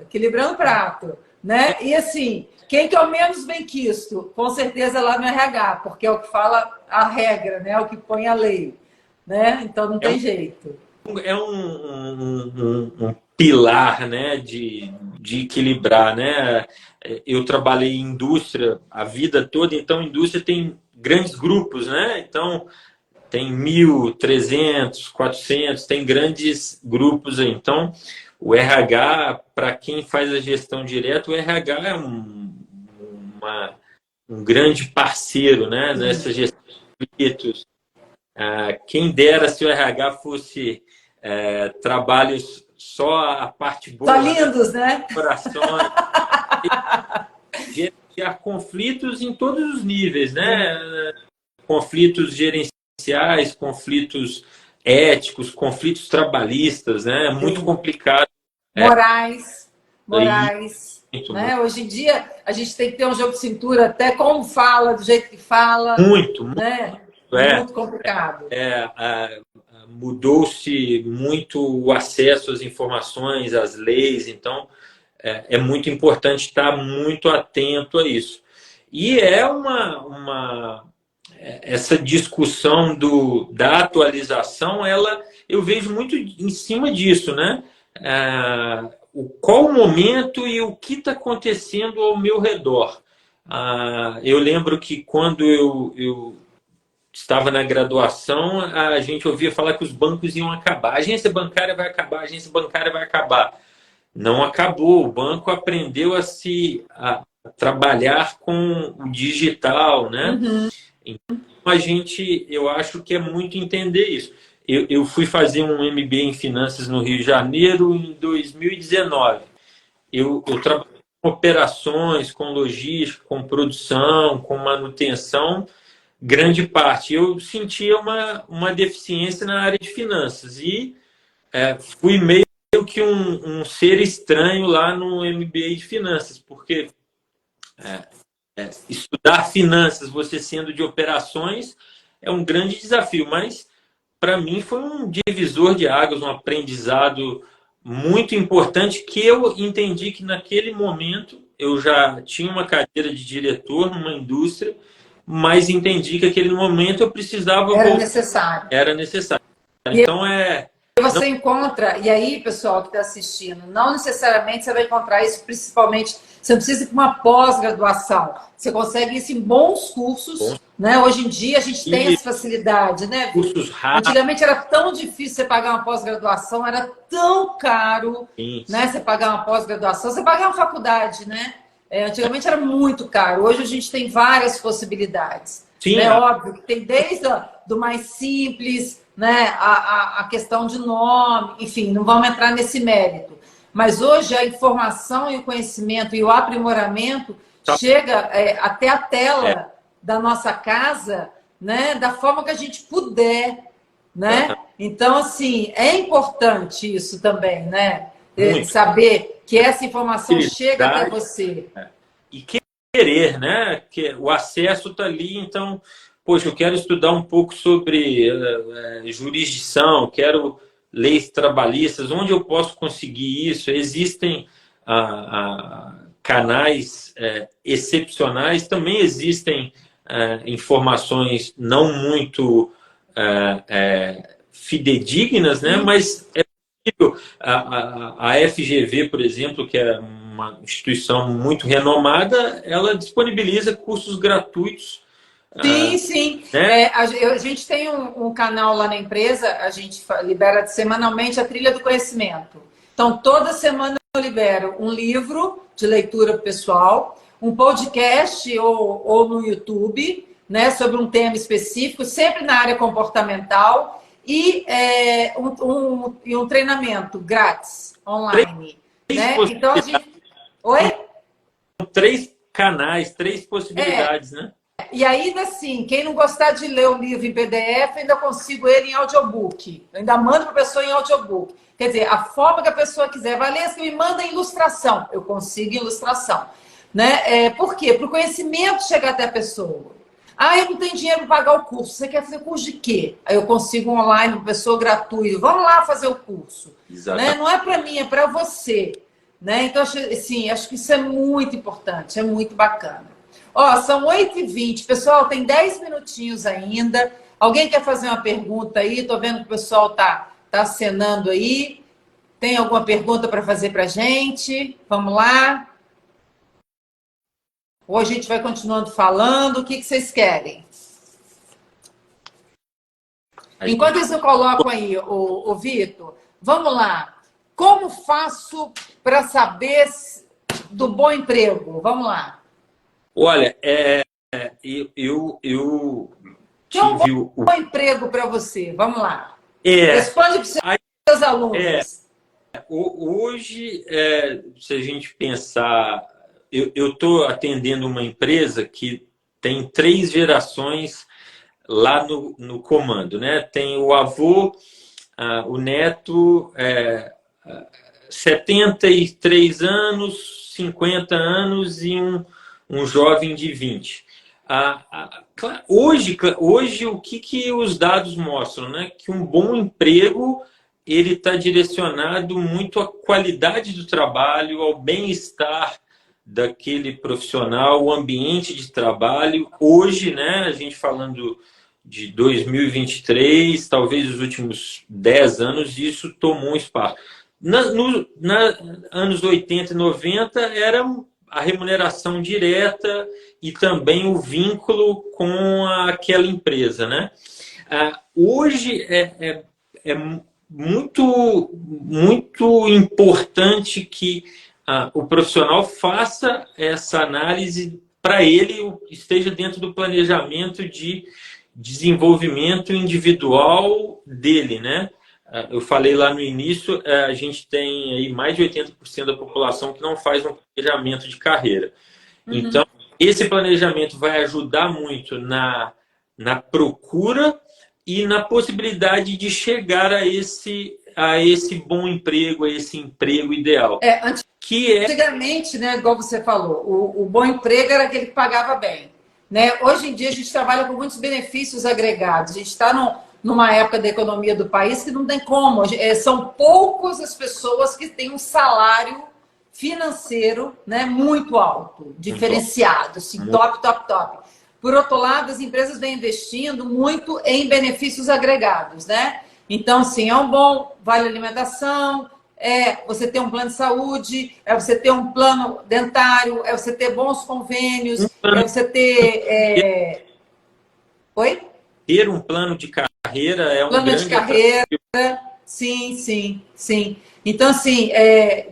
Equilibrando o prato, né? E assim, quem que é o menos benquisto? Com certeza lá no RH, porque é o que fala a regra, né? É o que põe a lei, né? Então não tem jeito. É um pilar, né, de equilibrar, né? Eu trabalhei em indústria a vida toda, então indústria tem grandes grupos, né? Então tem 1.300, 400, tem grandes grupos aí. Então o RH, para quem faz a gestão direta, o RH é um grande parceiro, né, nessa gestão de conflitos. Quem dera se o RH fosse trabalhos só a parte boa. Só lindos, né? Corações. Gerenciar conflitos em todos os níveis, né? Conflitos gerenciais, conflitos éticos, conflitos trabalhistas, né? É muito complicado. Morais. Né? Hoje em dia, a gente tem que ter um jogo de cintura, até como fala, do jeito que fala. Muito. Né? Muito complicado. Mudou-se muito o acesso às informações, às leis, então é muito importante estar muito atento a isso. E essa discussão da atualização, eu vejo muito em cima disso, né? Qual o momento e o que está acontecendo ao meu redor. Eu lembro que quando eu estava na graduação, a gente ouvia falar que os bancos iam acabar. A agência bancária vai acabar, a agência bancária vai acabar. Não acabou. O banco aprendeu a trabalhar com o digital, né? Uhum. Então, eu acho que é muito entender isso. Eu fui fazer um MBA em Finanças no Rio de Janeiro em 2019. Eu trabalhei com operações, com logística, com produção, com manutenção, grande parte. Eu sentia uma deficiência na área de finanças e fui meio que um ser estranho lá no MBA de Finanças, porque estudar finanças, você sendo de operações, é um grande desafio, mas para mim foi um divisor de águas, um aprendizado muito importante que eu entendi que naquele momento eu já tinha uma cadeira de diretor numa indústria, mas entendi que naquele momento eu precisava... Era necessário. Era necessário. Então você encontra, e aí, pessoal que está assistindo, não necessariamente você vai encontrar isso, principalmente, você não precisa ir para uma pós-graduação. Você consegue isso em bons cursos, né? Hoje em dia a gente tem essa facilidade, né, Vitor? Cursos rápidos. Antigamente era tão difícil você pagar uma pós-graduação, era tão caro, né? Você pagar uma pós-graduação, você pagar uma faculdade, né? Antigamente era muito caro. Hoje a gente tem várias possibilidades. Sim, né? Óbvio que tem desde do mais simples, né? A questão de nome, enfim, não vamos entrar nesse mérito. Mas hoje a informação e o conhecimento e o aprimoramento chega até a tela da nossa casa, né? Da forma que a gente puder, né? Então, assim, é importante isso também, né? Saber que essa informação chega até você. E querer, né? Que o acesso está ali, então, poxa, eu quero estudar um pouco sobre jurisdição, quero leis trabalhistas, onde eu posso conseguir isso? Existem canais excepcionais, também existem informações não muito fidedignas, né? Mas é possível. A FGV, por exemplo, que é uma instituição muito renomada, ela disponibiliza cursos gratuitos. Sim, sim. Né? A gente tem um canal lá na empresa, a gente libera semanalmente a trilha do conhecimento. Então, toda semana eu libero um livro de leitura pessoal, um podcast ou no YouTube, né, sobre um tema específico, sempre na área comportamental, e um treinamento grátis, online. Né? Então, a gente... Oi? 3 canais, 3 possibilidades, né? E ainda assim, quem não gostar de ler o livro em PDF, ainda consigo ele em audiobook. Eu ainda mando para a pessoa em audiobook. Quer dizer, a forma que a pessoa quiser. Valesca, me manda ilustração. Eu consigo ilustração. Né? Por quê? Para o conhecimento chegar até a pessoa. Ah, eu não tenho dinheiro para pagar o curso. Você quer fazer curso de quê? Aí eu consigo online, uma pessoa gratuita. Vamos lá fazer o curso. Né? Não é para mim, é para você. Né? Então, assim, acho que isso é muito importante, é muito bacana. Ó, são 8h20. Pessoal, tem 10 minutinhos ainda. Alguém quer fazer uma pergunta aí? Estou vendo que o pessoal tá acenando aí. Tem alguma pergunta para fazer para a gente? Vamos lá. Ou a gente vai continuando falando. O que vocês querem? Enquanto isso eu coloco aí, o Vitor, vamos lá. Como faço para saber do bom emprego? Vamos lá. Olha, eu tive um bom emprego para você. Vamos lá. Responde para os seus alunos. Hoje, se a gente pensar, eu estou atendendo uma empresa que tem 3 gerações lá no comando, né? Tem o avô, o neto, 73 anos, 50 anos e um jovem de 20. Hoje o que os dados mostram, né? Que um bom emprego ele está direcionado muito à qualidade do trabalho, ao bem-estar daquele profissional, o ambiente de trabalho. Hoje, né, a gente falando de 2023, talvez os últimos 10 anos, isso tomou um espaço. Nos anos 80 e 90 era a remuneração direta e também o vínculo com aquela empresa, né? Hoje é muito, muito importante que o profissional faça essa análise para ele, esteja dentro do planejamento de desenvolvimento individual dele, né? Eu falei lá no início, a gente tem aí mais de 80% da população que não faz um planejamento de carreira. Então, esse planejamento vai ajudar muito na procura e na possibilidade de chegar a esse bom emprego, a esse emprego ideal. Antigamente, né, igual você falou, o bom emprego era aquele que pagava bem. Né? Hoje em dia a gente trabalha com muitos benefícios agregados. A gente está numa época da economia do país que não tem como. São poucas as pessoas que têm um salário financeiro, né, muito alto, diferenciado, assim, top, top, top. Por outro lado, as empresas vêm investindo muito em benefícios agregados, né? Então, assim, é um bom vale alimentação, é você ter um plano de saúde, é você ter um plano dentário, é você ter bons Um convênios, é plano, você ter. Oi? ter um plano de carreira é um Plano de grande carreira. atrativo. Sim, sim, sim. Então, assim,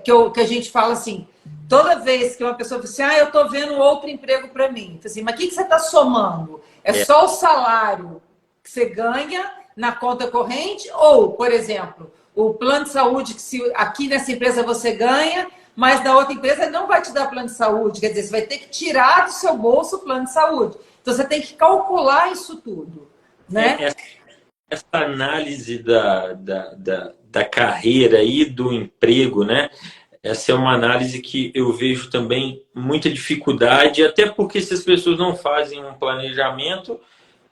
que a gente fala assim, toda vez que uma pessoa fala assim, eu estou vendo outro emprego para mim. Assim, mas o que você está somando? É É, só o salário que você ganha na conta corrente? Ou, por exemplo, o plano de saúde que aqui nessa empresa você ganha, mas na outra empresa não vai te dar plano de saúde. Quer dizer, você vai ter que tirar do seu bolso o plano de saúde. Então, você tem que calcular isso tudo, né? é, essa análise da carreira e do emprego, né? Essa é uma análise que eu vejo também muita dificuldade, até porque se as pessoas não fazem um planejamento,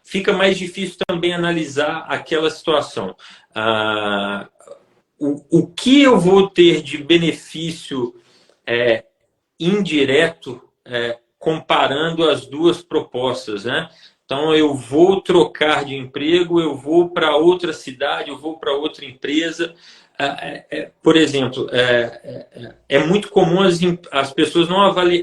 fica mais difícil também analisar aquela situação. Ah, o que eu vou ter de benefício indireto comparando as duas propostas, né? Então, eu vou trocar de emprego, eu vou para outra cidade, eu vou para outra empresa. Por exemplo, é muito comum as pessoas não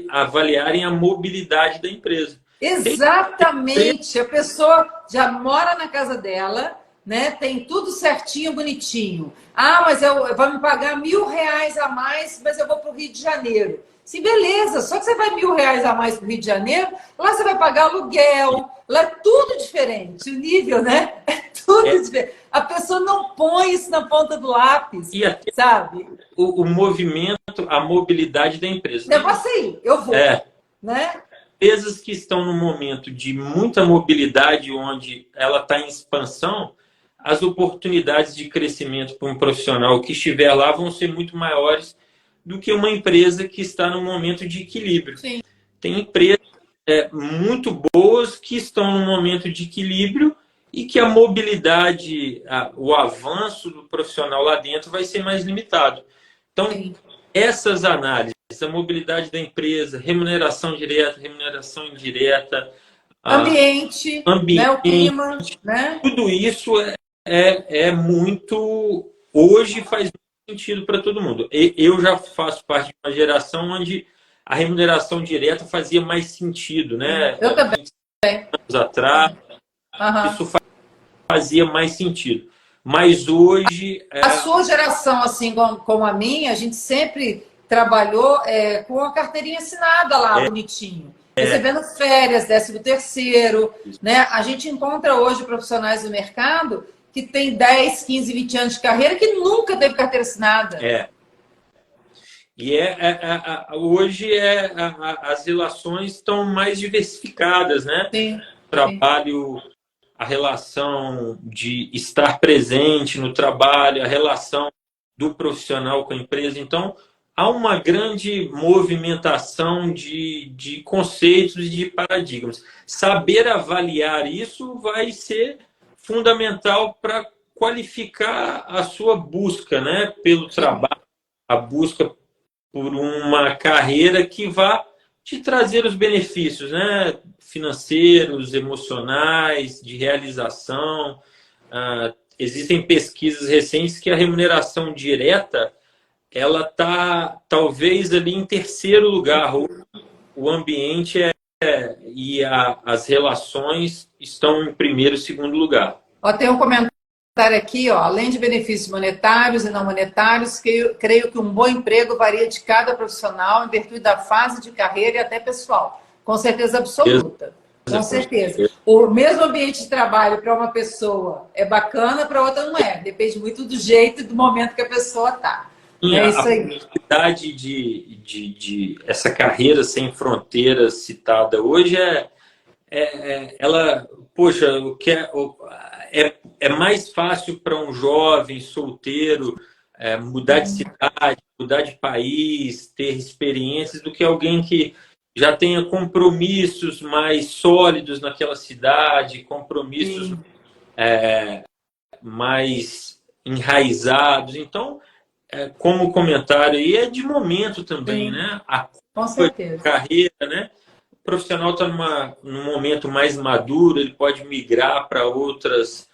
avaliarem a mobilidade da empresa. Tem empresa, Exatamente. A pessoa já mora na casa dela, né? Tem tudo certinho, bonitinho. Mas eu vou me pagar R$ 1.000 a mais, mas eu vou para o Rio de Janeiro. Sim, beleza. Só que você vai R$ 1.000 a mais para o Rio de Janeiro, lá você vai pagar aluguel, lá é tudo diferente. O nível, né? É tudo diferente. A pessoa não põe isso na ponta do lápis, e até sabe? o movimento, a mobilidade da empresa. O negócio é aí, eu vou, É, né? empresas que estão no momento de muita mobilidade, onde ela está em expansão, as oportunidades de crescimento para um profissional que estiver lá vão ser muito maiores do que uma empresa que está no momento de equilíbrio. Sim. Tem empresas muito boas que estão no momento de equilíbrio e que a mobilidade, o avanço do profissional lá dentro vai ser mais limitado. Então, Sim. essas análises, a mobilidade da empresa, remuneração direta, remuneração indireta, Ambiente, né? O ambiente, clima, né? tudo isso é muito. Hoje faz muito sentido para todo mundo. Eu já faço parte de uma geração onde a remuneração direta fazia mais sentido, né? Eu também. 20 anos atrás, Uhum. isso fazia mais sentido. Mas hoje, A sua geração, assim como a minha, a gente sempre trabalhou com a carteirinha assinada lá, bonitinho. Recebendo férias, 13º, né? A gente encontra hoje profissionais do mercado que tem 10, 15, 20 anos de carreira que nunca teve carteira assinada. E hoje as relações estão mais diversificadas, né? Sim, O trabalho, a relação de estar presente no trabalho, a relação do profissional com a empresa. Então, há uma grande movimentação de conceitos e de paradigmas. Saber avaliar isso vai ser fundamental para qualificar a sua busca, né? Pelo trabalho, a busca por uma carreira que vá te trazer os benefícios, né? Financeiros, emocionais, de realização. Existem pesquisas recentes que a remuneração direta ela está talvez ali em terceiro lugar. O ambiente as relações estão em primeiro e segundo lugar. Tem um comentário aqui, além de benefícios monetários e não monetários, creio que um bom emprego varia de cada profissional em virtude da fase de carreira e até pessoal. Com certeza absoluta. Com certeza. O mesmo ambiente de trabalho para uma pessoa é bacana, para outra não é. Depende muito do jeito e do momento que a pessoa está. É isso aí. A possibilidade de essa carreira sem fronteiras citada hoje ela, poxa, é mais fácil para um jovem solteiro mudar de cidade, mudar de país, ter experiências do que alguém que já tenha compromissos mais sólidos naquela cidade, compromissos mais enraizados. Então, como comentário aí, é de momento também, né? Com certeza. Carreira, né? O profissional está num momento mais maduro, ele pode migrar para outras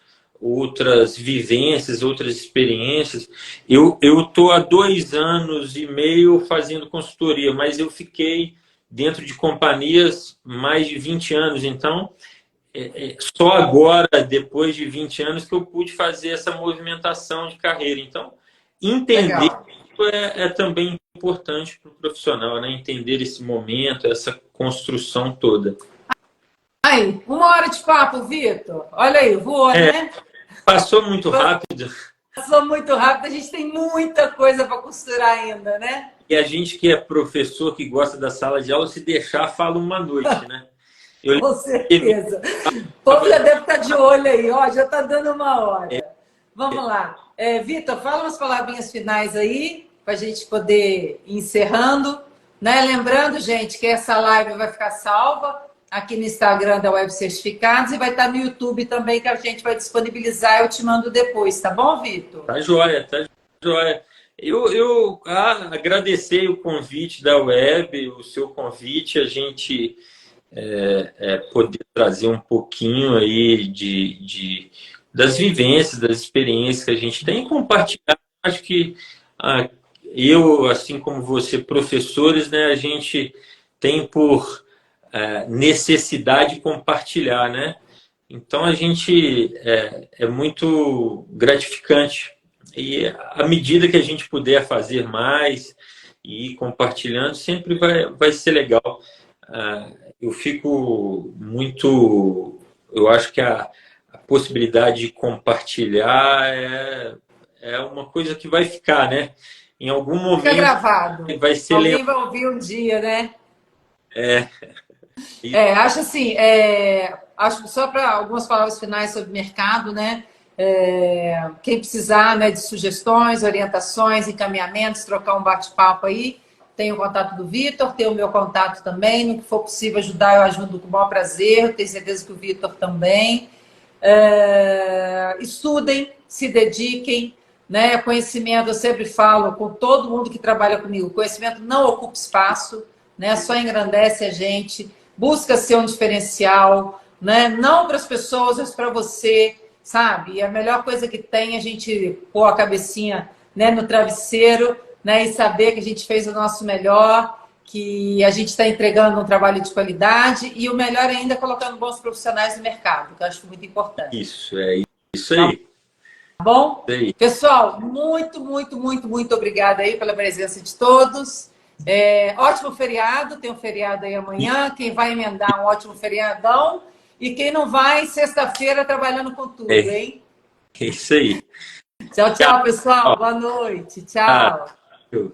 outras vivências, outras experiências. Eu estou há 2 anos e meio fazendo consultoria, mas eu fiquei dentro de companhias mais de 20 anos. Então, só agora, depois de 20 anos, que eu pude fazer essa movimentação de carreira. Então, entender Legal. isso é também importante para o profissional, né? Entender esse momento, essa construção toda. Aí, 1 hora de papo, Vitor. Olha aí, voou, né? Passou muito rápido. Passou muito rápido, a gente tem muita coisa para costurar ainda, né? E a gente que é professor, que gosta da sala de aula, se deixar, fala uma noite, né? Eu Com certeza. O povo já deve estar de olho aí, ó, já está dando 1 hora. Vamos lá. Vitor, fala umas palavrinhas finais aí, para a gente poder ir encerrando. Né? Lembrando, gente, que essa live vai ficar salva aqui no Instagram da Web Certificados e vai estar no YouTube também, que a gente vai disponibilizar. Eu te mando depois, tá bom, Vitor? Tá joia, tá joia. Eu agradecer o convite da Web, o seu convite, a gente poder trazer um pouquinho aí das vivências, das experiências que a gente tem e compartilhar. Acho que eu, assim como você, professores, né, a gente tem por necessidade de compartilhar, né? Então a gente é muito gratificante e à medida que a gente puder fazer mais e ir compartilhando, sempre vai ser legal. Eu fico muito. Eu acho que a possibilidade de compartilhar é uma coisa que vai ficar, né? Em algum Fica momento gravado. vai ser Alguém vai ouvir um dia, né? É, Acho assim, acho só para algumas palavras finais sobre o mercado, né? Quem precisar, né, de sugestões, orientações, encaminhamentos, trocar um bate-papo aí, tem o contato do Vitor, tem o meu contato também. No que for possível ajudar, eu ajudo com o maior prazer. Tenho certeza que o Vitor também. Estudem, se dediquem, né? Conhecimento, eu sempre falo com todo mundo que trabalha comigo, conhecimento não ocupa espaço, né? Só engrandece a gente, busca ser um diferencial, né? Não para as pessoas, mas para você, sabe? E a melhor coisa que tem é a gente pôr a cabecinha, né, no travesseiro, né, e saber que a gente fez o nosso melhor, que a gente está entregando um trabalho de qualidade e o melhor ainda colocando bons profissionais no mercado, que eu acho muito importante. isso aí. Tá bom? Isso aí. Pessoal, muito, muito, muito, muito obrigada aí pela presença de todos. Ótimo feriado, tem um feriado aí amanhã. Quem vai emendar um ótimo feriadão. E quem não vai, sexta-feira, trabalhando com tudo, hein? É isso aí. Tchau, tchau, pessoal. Boa noite. Tchau. Tchau.